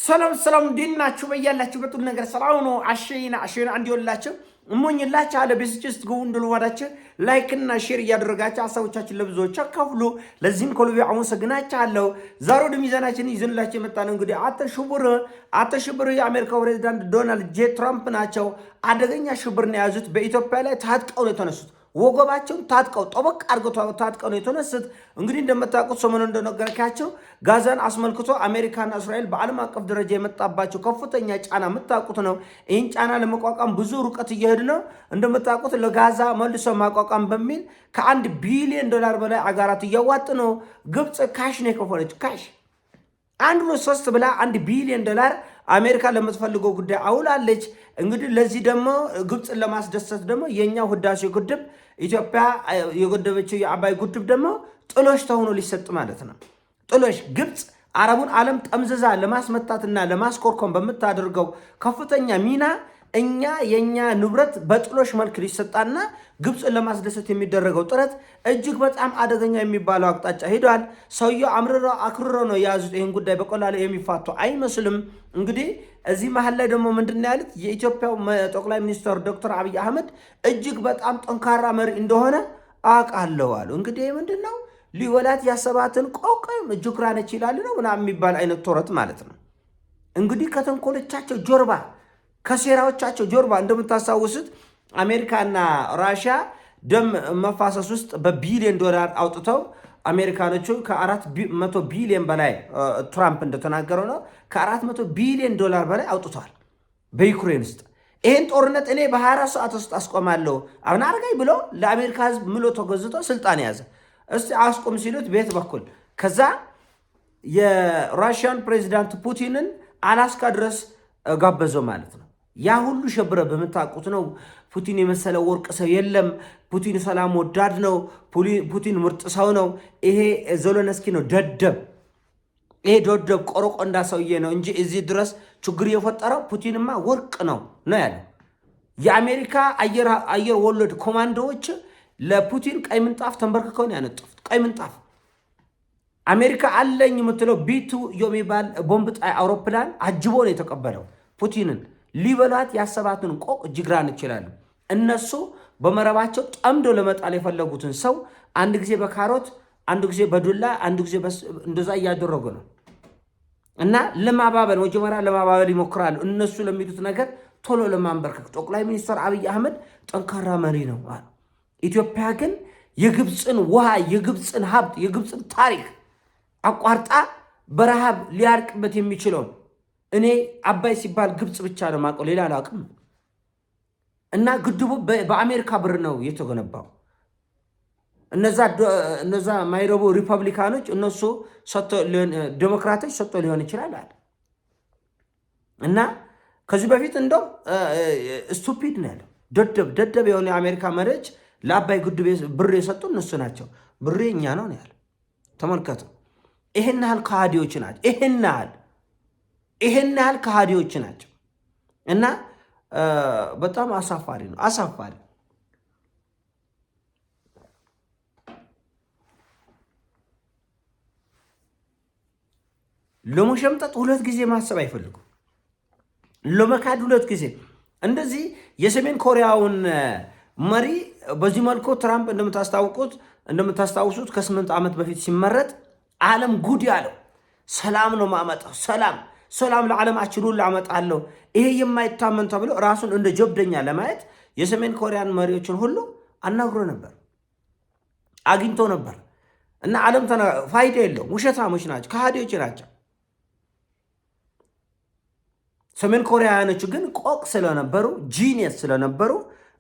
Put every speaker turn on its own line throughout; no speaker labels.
ሰላም ዲናችሁ በያላችሁበት ነገር ሰላም ነው። አሸይና እንዲወላችሁ እሞኝላችሁ አለ በስጭት ግቡ እንደልዋዳችሁ ላይክ እና ሼር እያደረጋችሁ ሐሳቦቻችን ለብዙዎች አካፍሉ። ለዚህም ከልቤ አመሰግናችኋለሁ። ዛሬ ወደ ሚዛናችን ይዘንላችሁ የመጣነው እንግዲህ አቶ ሽብር የአሜሪካው ፕሬዝዳንት ዶናልድ ጄ ትራምፕ ናቸው። አደገኛ ሽብር ነው የያዙት። በኢትዮጵያ ላይ ታጥቀው ነው የተነሱት። ወገባቸውን ታጥቀው ጠበቅ አድርገው ታጥቀው ነው የተነሱት። እንግዲህ እንደምታውቁት ሰሞኑን እንደነገርኳችሁ ጋዛን አስመልክቶ አሜሪካና እስራኤል በዓለም አቀፍ ደረጃ የመጣባቸው ከፍተኛ ጫና የምታውቁት ነው። ይህን ጫና ለመቋቋም ብዙ ርቀት እየሄዱ ነው። እንደምታውቁት ለጋዛ መልሶ ማቋቋም በሚል ከ1 ቢሊዮን ዶላር በላይ አገራት እያዋጡ ነው። ግብፅ ካሽ ነው የከፈለች። ካሽ 1.3 ብላ 1 ቢሊዮን ዶላር አሜሪካ ለምትፈልገው ጉዳይ አውላለች። እንግዲህ ለዚህ ደግሞ ግብፅን ለማስደሰት ደግሞ የኛው ህዳሴ ግድብ ኢትዮጵያ የገደበችው የአባይ ግድብ ደግሞ ጥሎሽ ተሆኖ ሊሰጥ ማለት ነው። ጥሎሽ ግብፅ አረቡን ዓለም ጠምዝዛ ለማስመታትና ለማስኮርኮም በምታደርገው ከፍተኛ ሚና የኛ ንብረት በጥሎሽ መልክ ሊሰጣና ግብፅን ለማስደሰት የሚደረገው ጥረት እጅግ በጣም አደገኛ የሚባለው አቅጣጫ ሄዷል። ሰውየው አክርሮ ነው የያዙት። ይህን ጉዳይ በቀላሉ የሚፋቱ አይመስልም። እንግዲህ እዚህ መሀል ላይ ደግሞ ምንድን ያሉት የኢትዮጵያው ጠቅላይ ሚኒስትር ዶክተር አብይ አህመድ እጅግ በጣም ጠንካራ መሪ እንደሆነ አውቃለሁ አሉ። እንግዲህ ምንድን ነው ሊወላት ያሰባትን ቆቅም ጅግራ ነች ይላል ነው ምናምን የሚባል አይነት ተረት ማለት ነው። እንግዲህ ከተንኮሎቻቸው ጀርባ ከሴራዎቻቸው ጀርባ እንደምታስታውሱት አሜሪካና ራሽያ ደም መፋሰስ ውስጥ በቢሊዮን ዶላር አውጥተው አሜሪካኖቹ ከ400 ቢሊዮን በላይ ትራምፕ እንደተናገረው ነው ከ400 ቢሊዮን ዶላር በላይ አውጥተዋል በዩክሬን ውስጥ። ይህን ጦርነት እኔ በ24 ሰዓት ውስጥ አስቆማለሁ አሁን አርጋይ ብሎ ለአሜሪካ ህዝብ ምሎ ተገዝቶ ስልጣን ያዘ። እስቲ አስቆም ሲሉት ቤት በኩል ከዛ የራሽያን ፕሬዚዳንት ፑቲንን አላስካ ድረስ ጋበዘው ማለት ነው። ያ ሁሉ ሸብረ በምታውቁት ነው። ፑቲን የመሰለ ወርቅ ሰው የለም። ፑቲን ሰላም ወዳድ ነው። ፑቲን ምርጥ ሰው ነው። ይሄ ዜሌንስኪ ነው ደደብ። ይሄ ደደብ ቆረቆንዳ ሰውዬ ነው እንጂ እዚህ ድረስ ችግር የፈጠረው ፑቲንማ ወርቅ ነው ያለው። የአሜሪካ አየር ወለድ ኮማንዶዎች ለፑቲን ቀይ ምንጣፍ ተንበርክከው ነው ያነጠፉት። ቀይ ምንጣፍ አሜሪካ አለኝ የምትለው ቢቱ የሚባል ቦምብ ጣይ አውሮፕላን አጅቦ ነው የተቀበለው ፑቲንን። ሊበሏት ያሰባትን ቆቅ ጅግራን ይችላሉ። እነሱ በመረባቸው ጠምዶ ለመጣል የፈለጉትን ሰው አንድ ጊዜ በካሮት አንድ ጊዜ በዱላ አንድ ጊዜ እንደዛ እያደረጉ ነው። እና ለማባበል መጀመሪያ ለማባበል ይሞክራሉ። እነሱ ለሚሉት ነገር ቶሎ ለማንበርከክ። ጠቅላይ ሚኒስትር አብይ አህመድ ጠንካራ መሪ ነው አሉ። ኢትዮጵያ ግን የግብፅን ውሃ፣ የግብፅን ሀብት፣ የግብፅን ታሪክ አቋርጣ በረሃብ ሊያርቅበት የሚችለውን እኔ አባይ ሲባል ግብፅ ብቻ ነው የማውቀው፣ ሌላ አላውቅም። እና ግድቡ በአሜሪካ ብር ነው የተገነባው። እነዛ ማይረቡ ሪፐብሊካኖች እነሱ ዴሞክራቶች ሰጥቶ ሊሆን ይችላል አለ። እና ከዚህ በፊት እንደው ስቱፒድ ነው ያለው ደደብ የሆነ የአሜሪካ መሪዎች ለአባይ ግድብ ብር የሰጡ እነሱ ናቸው። ብሬ እኛ ነው ያለው። ተመልከቱ። ይሄን ያህል ከሃዲዎች ናቸው። ይሄን ያህል ከሃዲዎች ናቸው። እና በጣም አሳፋሪ ነው። አሳፋሪ ለመሸምጠጥ 2 ጊዜ ማሰብ አይፈልጉም። ለመካድ 2 ጊዜ እንደዚህ የሰሜን ኮሪያውን መሪ በዚህ መልኩ ትራምፕ እንደምታስታውሱት ከ8 ዓመት በፊት ሲመረጥ ዓለም ጉድ ያለው ሰላም ነው ማመጣው ሰላም ለዓለማችን ሁሉ አመጣለሁ። ይሄ የማይታመን ተብሎ ራሱን እንደ ጀብደኛ ለማየት የሰሜን ኮሪያን መሪዎችን ሁሉ አናግሮ ነበር፣ አግኝቶ ነበር። እና ዓለም ፋይዳ የለውም። ውሸታሞች ናቸው፣ ከሃዲዎች ናቸው። ሰሜን ኮሪያኖቹ ግን ቆቅ ስለነበሩ ጂኒየስ ስለነበሩ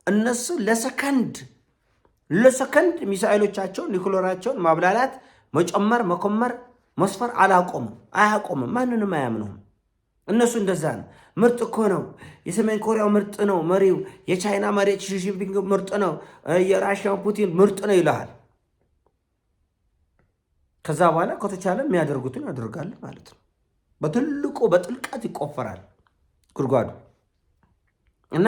እነሱ ለሰከንድ ሚሳኤሎቻቸውን ኒኩሌራቸውን ማብላላት፣ መጨመር፣ መኮመር፣ መስፈር አያቆምም። ማንንም አያምኑም። እነሱ እንደዛ ነው። ምርጥ እኮ ነው የሰሜን ኮሪያው ምርጥ ነው መሪው፣ የቻይና መሪ ሺ ጂንፒንግ ምርጥ ነው፣ የራሽያው ፑቲን ምርጥ ነው ይልሃል። ከዛ በኋላ ከተቻለ የሚያደርጉትን ያደርጋል ማለት ነው። በትልቁ በጥልቀት ይቆፈራል ጉድጓዱ። እና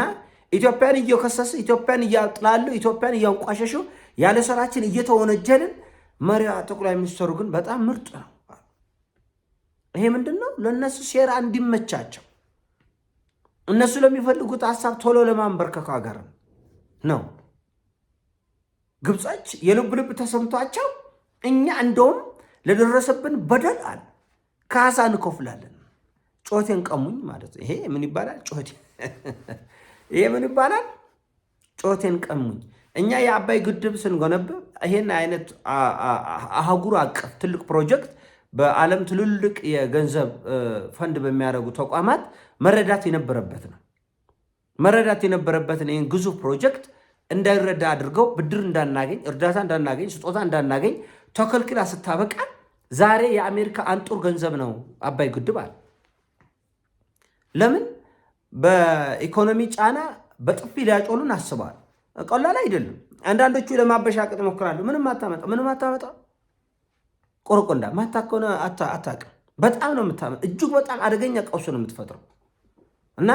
ኢትዮጵያን እየከሰሱ ኢትዮጵያን እያጥላሉ ኢትዮጵያን እያንቋሸሹ ያለ ስራችን እየተወነጀልን መሪያ ጠቅላይ ሚኒስትሩ ግን በጣም ምርጥ ነው። ይሄ ምንድነው? ለነሱ ሴራ እንዲመቻቸው እነሱ ለሚፈልጉት ሐሳብ ቶሎ ለማንበርከክ ሀገር ነው። ግብጾች የልብ ልብ ተሰምቷቸው እኛ እንደውም ለደረሰብን በደል አለ ካሳ እንከፍላለን። ጮቴን ቀሙኝ ማለት ይሄ ምን ይባላል? ጮቴ ይሄ ምን ይባላል? ጮቴን ቀሙኝ። እኛ የአባይ ግድብ ስንገነብ ይሄን አይነት አህጉር አቀፍ ትልቅ ፕሮጀክት በዓለም ትልልቅ የገንዘብ ፈንድ በሚያደርጉ ተቋማት መረዳት የነበረበትን ይህን ግዙፍ ፕሮጀክት እንዳይረዳ አድርገው ብድር እንዳናገኝ፣ እርዳታ እንዳናገኝ፣ ስጦታ እንዳናገኝ ተከልክላ ስታበቃ ዛሬ የአሜሪካ አንጡር ገንዘብ ነው አባይ ግድብ አለ። ለምን? በኢኮኖሚ ጫና በጥፊ ሊያጮሉን አስበዋል። ቀላል አይደለም። አንዳንዶቹ ለማበሻቀጥ ይሞክራሉ። ምንም አታመጣ ቆርቆንዳ ማታከነ አታውቅም። በጣም ነው የምታመጣ። እጅግ በጣም አደገኛ ቀውስ ነው የምትፈጥረው። እና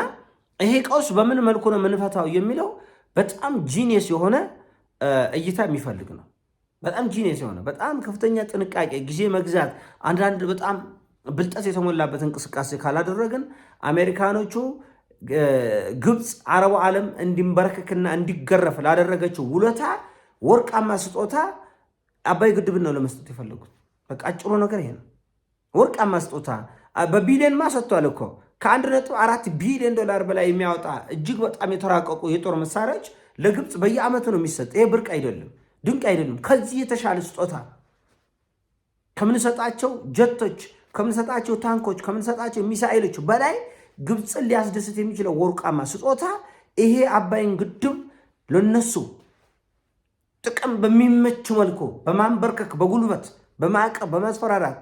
ይሄ ቀውስ በምን መልኩ ነው የምንፈታው የሚለው በጣም ጂኒየስ የሆነ እይታ የሚፈልግ ነው። በጣም ጂኒየስ የሆነ በጣም ከፍተኛ ጥንቃቄ፣ ጊዜ መግዛት፣ አንዳንድ በጣም ብልጠት የተሞላበት እንቅስቃሴ ካላደረግን አሜሪካኖቹ ግብፅ አረቡ ዓለም እንዲንበረከክና እንዲገረፍ ላደረገችው ውለታ ወርቃማ ስጦታ አባይ ግድብን ነው ለመስጠት የፈለጉት። በቃ አጭሩ ነገር ይሄ ነው። ወርቃማ ስጦታ በቢሊዮን ሰጥቷል እኮ ከ1.4 ቢሊዮን ዶላር በላይ የሚያወጣ እጅግ በጣም የተራቀቁ የጦር መሳሪያዎች ለግብፅ በየዓመቱ ነው የሚሰጥ። ይሄ ብርቅ አይደለም፣ ድንቅ አይደለም። ከዚህ የተሻለ ስጦታ ከምንሰጣቸው ጀቶች፣ ከምንሰጣቸው ታንኮች፣ ከምንሰጣቸው ሚሳኤሎች በላይ ግብፅን ሊያስደስት የሚችለው ወርቃማ ስጦታ ይሄ አባይን ግድብ ለነሱ ጥቅም በሚመች መልኩ በማንበርከክ በጉልበት በማዕቀብ በማስፈራራት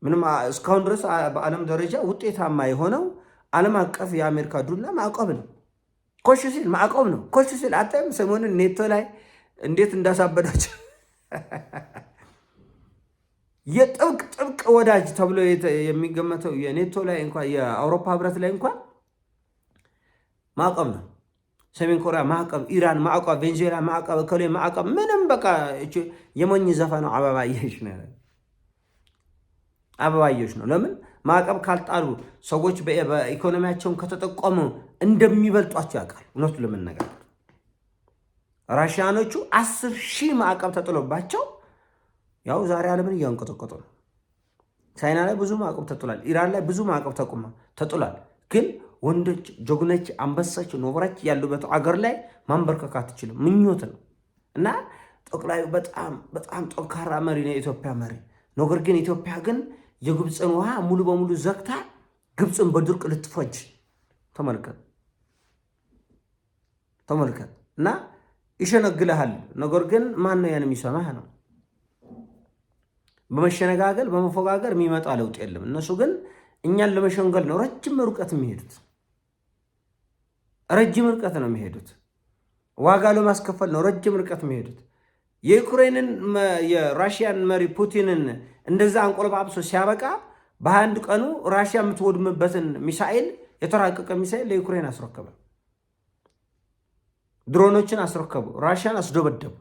ምንም እስካሁን ድረስ በዓለም ደረጃ ውጤታማ የሆነው ዓለም አቀፍ የአሜሪካ ዱላ ማዕቀብ ነው። ኮሽ ሲል ማዕቀብ ነው። ኮሽ ሲል አጣም ሰሞኑን ኔቶ ላይ እንዴት እንዳሳበዳቸው የጥብቅ ወዳጅ ተብሎ የሚገመተው የኔቶ ላይ እንኳን የአውሮፓ ህብረት ላይ እንኳን ማዕቀብ ነው። ሰሜን ኮሪያ ማዕቀብ፣ ኢራን ማዕቀብ፣ ቬንዙዌላ ማዕቀብ፣ ከሌ ማዕቀብ፣ ምንም በቃ የሞኝ ዘፈነው አበባየሽ ነው። ለምን ማዕቀብ ካልጣሉ ሰዎች በኢኮኖሚያቸውን ከተጠቀሙ እንደሚበልጧቸው ያውቃል። እውነቱ ለመነጋገር ራሽያኖቹ 10,000 ማዕቀብ ተጥሎባቸው ያው ዛሬ ዓለምን እያንቀጠቀጡ ነው። ቻይና ላይ ብዙ ማዕቀብ ተጥሏል። ኢራን ላይ ብዙ ማዕቀብ ተጥሏል። ግን ወንዶች፣ ጀግኖች፣ አንበሳች፣ ኖብራች ያሉበት አገር ላይ ማንበርከክ አትችልም። ምኞት ነው። እና ጠቅላዩ በጣም ጠንካራ መሪ ነው የኢትዮጵያ መሪ። ነገር ግን ኢትዮጵያ ግን የግብፅን ውሃ ሙሉ በሙሉ ዘግታ ግብፅን በድርቅ ልትፈጅ ተመልከት። እና ይሸነግልሃል። ነገር ግን ማን ነው ያን የሚሰማህ ነው። በመሸነጋገል በመፎጋገር የሚመጣ ለውጥ የለም። እነሱ ግን እኛን ለመሸንገል ነው ረጅም ርቀት የሚሄዱት። ዋጋ ለማስከፈል ነው ረጅም ርቀት የሚሄዱት። የዩክሬንን የራሽያን መሪ ፑቲንን እንደዛ አንቆለጳጵሶ ሲያበቃ በ21 ቀኑ ራሽያ የምትወድምበትን ሚሳኤል የተራቀቀ ሚሳኤል ለዩክሬን አስረከበ። ድሮኖችን አስረከቡ። ራሽያን አስደበደቡ።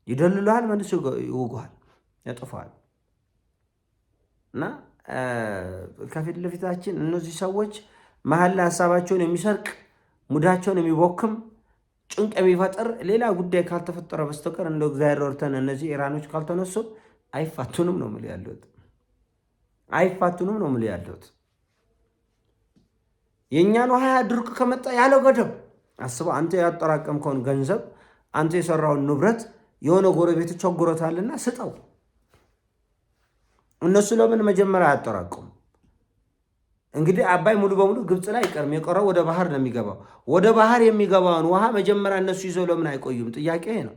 ይደልሉሃል፣ መልሶ ይወጉሃል፣ ያጠፋል። እና ከፊት ለፊታችን እነዚህ ሰዎች መሀል ላይ ሀሳባቸውን የሚሰርቅ ሙዳቸውን የሚቦክም ጭንቅ የሚፈጥር ሌላ ጉዳይ ካልተፈጠረ በስተቀር እንደ እግዚአብሔር ወርተን እነዚህ ኢራኖች ካልተነሱ አይፋቱንም ነው የምልህ ያለሁት። የእኛን ውሃ ድርቅ ከመጣ ያለ ገደብ አስበው። አንተ ያጠራቀምከውን ገንዘብ፣ አንተ የሰራውን ንብረት የሆነ ጎረቤት ቸግሮታልና ስጠው። እነሱ ለምን መጀመሪያ አያጠራቅሙ? እንግዲህ አባይ ሙሉ በሙሉ ግብፅ ላይ አይቀርም። የቀረው ወደ ባህር ነው የሚገባው። ወደ ባህር የሚገባውን ውሃ መጀመሪያ እነሱ ይዘው ለምን አይቆዩም? ጥያቄ ነው።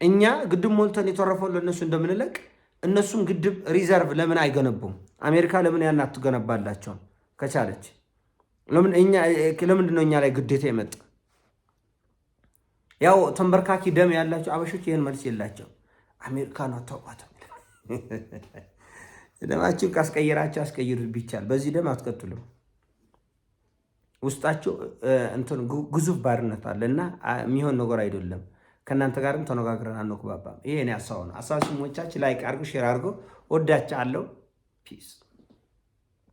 እኛ ግድብ ሞልተን የተረፈውን ለእነሱ እንደምንለቅ እነሱም ግድብ ሪዘርቭ ለምን አይገነቡም? አሜሪካ ለምን ያን አትገነባላቸውም? ከቻለች ለምንድን ነው እኛ ላይ ግዴታ የመጣ? ያው ተንበርካኪ ደም ያላቸው አበሾች ይህን መልስ የላቸው። አሜሪካን አታውቋትም። ደማችሁ ካስቀየራቸው አስቀይሩት ቢቻል፣ በዚህ ደም አትቀጥሉም። ውስጣቸው ግዙፍ ባርነት አለ እና የሚሆን ነገር አይደለም። ከእናንተ ጋርም ተነጋግረን አንወክባባም። ይሄ እኔ ሀሳብ ነው። ሀሳብ ሲሞቻችሁ ላይክ አድርጉ፣ ሼር አድርጉ። ወዳችኋለሁ። ፒስ